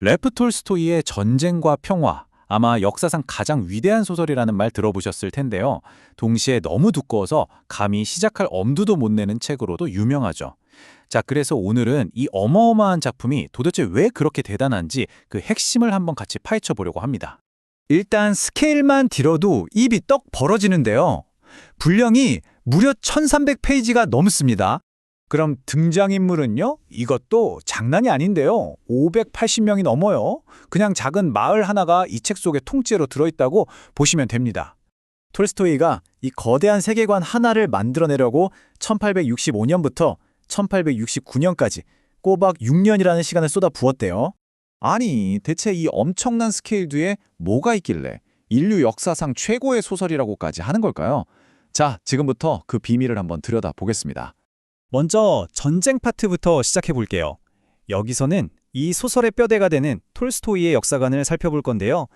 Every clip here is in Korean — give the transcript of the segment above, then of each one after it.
레프 톨스토이의 전쟁과 평화, 아마 역사상 가장 위대한 소설이라는 말 들어보셨을 텐데요. 동시에 너무 두꺼워서 감히 시작할 엄두도 못 내는 책으로도 유명하죠. 자, 그래서 오늘은 이 어마어마한 작품이 도대체 왜 그렇게 대단한지 그 핵심을 한번 같이 파헤쳐 보려고 합니다. 일단 스케일만 들어도 입이 떡 벌어지는데요. 분량이 무려 1300페이지가 넘습니다. 그럼 등장인물은요? 이것도 장난이 아닌데요. 580명이 넘어요. 그냥 작은 마을 하나가 이 책 속에 통째로 들어있다고 보시면 됩니다. 톨스토이가 이 거대한 세계관 하나를 만들어내려고 1865년부터 1869년까지 꼬박 6년이라는 시간을 쏟아 부었대요. 아니, 대체 이 엄청난 스케일 뒤에 뭐가 있길래 인류 역사상 최고의 소설이라고까지 하는 걸까요? 자, 지금부터 그 비밀을 한번 들여다보겠습니다. 먼저 전쟁 파트부터 시작해 볼게요. 여기서는 이 소설의 뼈대가 되는 톨스토이의 역사관을 살펴볼 건데요.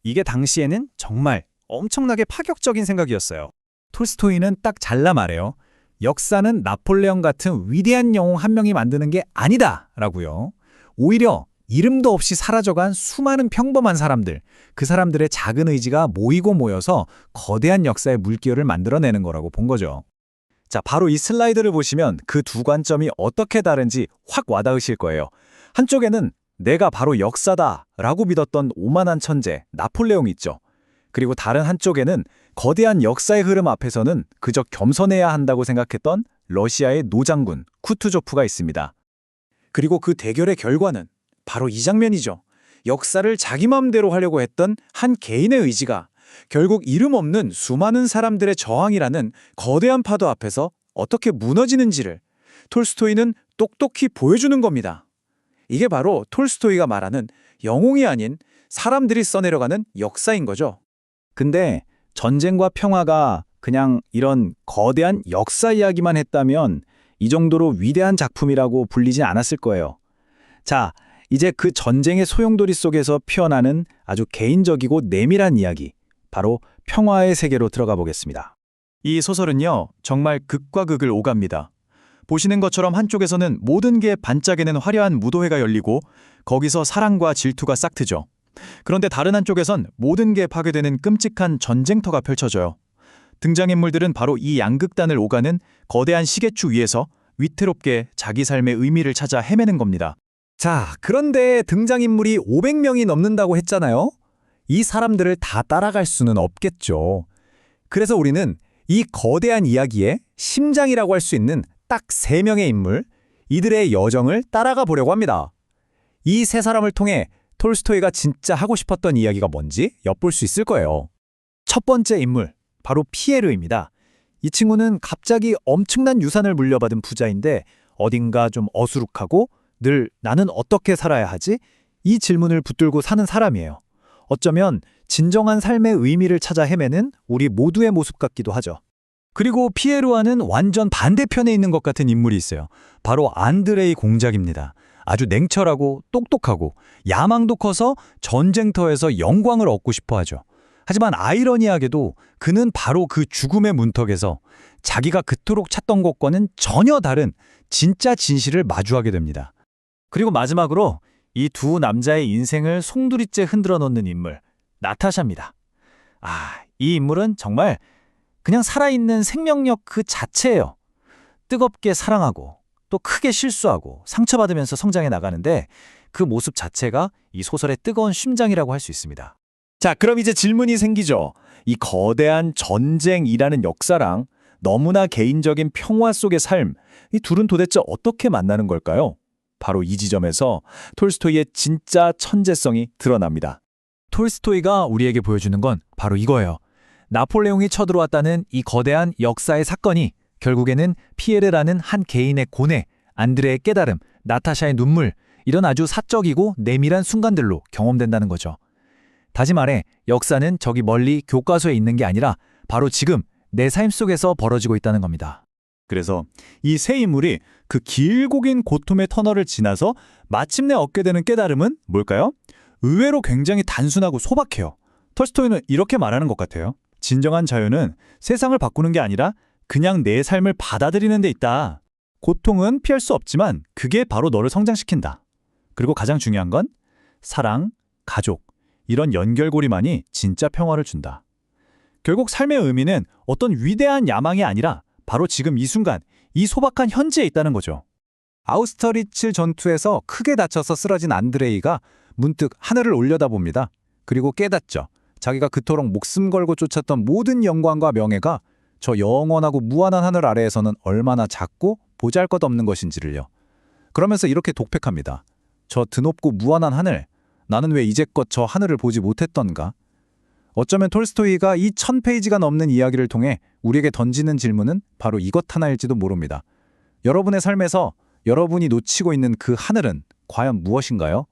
이게 당시에는 정말 엄청나게 파격적인 생각이었어요. 톨스토이는 딱 잘라 말해요. 역사는 나폴레옹 같은 위대한 영웅 한 명이 만드는 게 아니다 라고요. 오히려 이름도 없이 사라져간 수많은 평범한 사람들, 그 사람들의 작은 의지가 모이고 모여서 거대한 역사의 물결을 만들어내는 거라고 본 거죠. 자, 바로 이 슬라이드를 보시면 그 두 관점이 어떻게 다른지 확 와닿으실 거예요. 한쪽에는 내가 바로 역사다 라고 믿었던 오만한 천재 나폴레옹이 있죠. 그리고 다른 한쪽에는 거대한 역사의 흐름 앞에서는 그저 겸손해야 한다고 생각했던 러시아의 노장군 쿠투조프가 있습니다. 그리고 그 대결의 결과는 바로 이 장면이죠. 역사를 자기 마음대로 하려고 했던 한 개인의 의지가 결국 이름 없는 수많은 사람들의 저항이라는 거대한 파도 앞에서 어떻게 무너지는지를 톨스토이는 똑똑히 보여주는 겁니다. 이게 바로 톨스토이가 말하는 영웅이 아닌 사람들이 써내려가는 역사인 거죠. 근데 전쟁과 평화가 그냥 이런 거대한 역사 이야기만 했다면 이 정도로 위대한 작품이라고 불리진 않았을 거예요. 자, 이제 그 전쟁의 소용돌이 속에서 피어나는 아주 개인적이고 내밀한 이야기, 바로 평화의 세계로 들어가 보겠습니다. 이 소설은요, 정말 극과 극을 오갑니다. 보시는 것처럼 한쪽에서는 모든 게 반짝이는 화려한 무도회가 열리고 거기서 사랑과 질투가 싹트죠. 그런데 다른 한쪽에선 모든 게 파괴되는 끔찍한 전쟁터가 펼쳐져요. 등장인물들은 바로 이 양극단을 오가는 거대한 시계추 위에서 위태롭게 자기 삶의 의미를 찾아 헤매는 겁니다. 자, 그런데 등장인물이 500명이 넘는다고 했잖아요. 이 사람들을 다 따라갈 수는 없겠죠. 그래서 우리는 이 거대한 이야기의 심장이라고 할 수 있는 딱 3명의 인물, 이들의 여정을 따라가 보려고 합니다. 이 세 사람을 통해 톨스토이가 진짜 하고 싶었던 이야기가 뭔지 엿볼 수 있을 거예요. 첫 번째 인물, 바로 피에르입니다. 이 친구는 갑자기 엄청난 유산을 물려받은 부자인데 어딘가 좀 어수룩하고 늘 나는 어떻게 살아야 하지? 이 질문을 붙들고 사는 사람이에요. 어쩌면 진정한 삶의 의미를 찾아 헤매는 우리 모두의 모습 같기도 하죠. 그리고 피에르와는 완전 반대편에 있는 것 같은 인물이 있어요. 바로 안드레이 공작입니다. 아주 냉철하고 똑똑하고 야망도 커서 전쟁터에서 영광을 얻고 싶어 하죠. 하지만 아이러니하게도 그는 바로 그 죽음의 문턱에서 자기가 그토록 찾던 것과는 전혀 다른 진짜 진실을 마주하게 됩니다. 그리고 마지막으로 이 두 남자의 인생을 송두리째 흔들어 놓는 인물, 나타샤입니다. 이 인물은 정말 그냥 살아있는 생명력 그 자체예요. 뜨겁게 사랑하고 또 크게 실수하고 상처받으면서 성장해 나가는데 그 모습 자체가 이 소설의 뜨거운 심장이라고 할 수 있습니다. 자, 그럼 이제 질문이 생기죠. 이 거대한 전쟁이라는 역사랑 너무나 개인적인 평화 속의 삶, 이 둘은 도대체 어떻게 만나는 걸까요? 바로 이 지점에서 톨스토이의 진짜 천재성이 드러납니다. 톨스토이가 우리에게 보여주는 건 바로 이거예요. 나폴레옹이 쳐들어왔다는 이 거대한 역사의 사건이 결국에는 피에르라는 한 개인의 고뇌, 안드레의 깨달음, 나타샤의 눈물, 이런 아주 사적이고 내밀한 순간들로 경험된다는 거죠. 다시 말해 역사는 저기 멀리 교과서에 있는 게 아니라 바로 지금 내 삶 속에서 벌어지고 있다는 겁니다. 그래서 이 세 인물이 그 길고 긴 고통의 터널을 지나서 마침내 얻게 되는 깨달음은 뭘까요? 의외로 굉장히 단순하고 소박해요. 톨스토이는 이렇게 말하는 것 같아요. 진정한 자유는 세상을 바꾸는 게 아니라 그냥 내 삶을 받아들이는 데 있다. 고통은 피할 수 없지만 그게 바로 너를 성장시킨다. 그리고 가장 중요한 건 사랑, 가족, 이런 연결고리만이 진짜 평화를 준다. 결국 삶의 의미는 어떤 위대한 야망이 아니라 바로 지금 이 순간, 이 소박한 현재에 있다는 거죠. 아우스터리츠 전투에서 크게 다쳐서 쓰러진 안드레이가 문득 하늘을 올려다봅니다. 그리고 깨닫죠. 자기가 그토록 목숨 걸고 쫓았던 모든 영광과 명예가 저 영원하고 무한한 하늘 아래에서는 얼마나 작고 보잘것없는 것인지를요. 그러면서 이렇게 독백합니다. 저 드높고 무한한 하늘, 나는 왜 이제껏 저 하늘을 보지 못했던가? 어쩌면 톨스토이가 이 1000페이지가 넘는 이야기를 통해 우리에게 던지는 질문은 바로 이것 하나일지도 모릅니다. 여러분의 삶에서 여러분이 놓치고 있는 그 하늘은 과연 무엇인가요?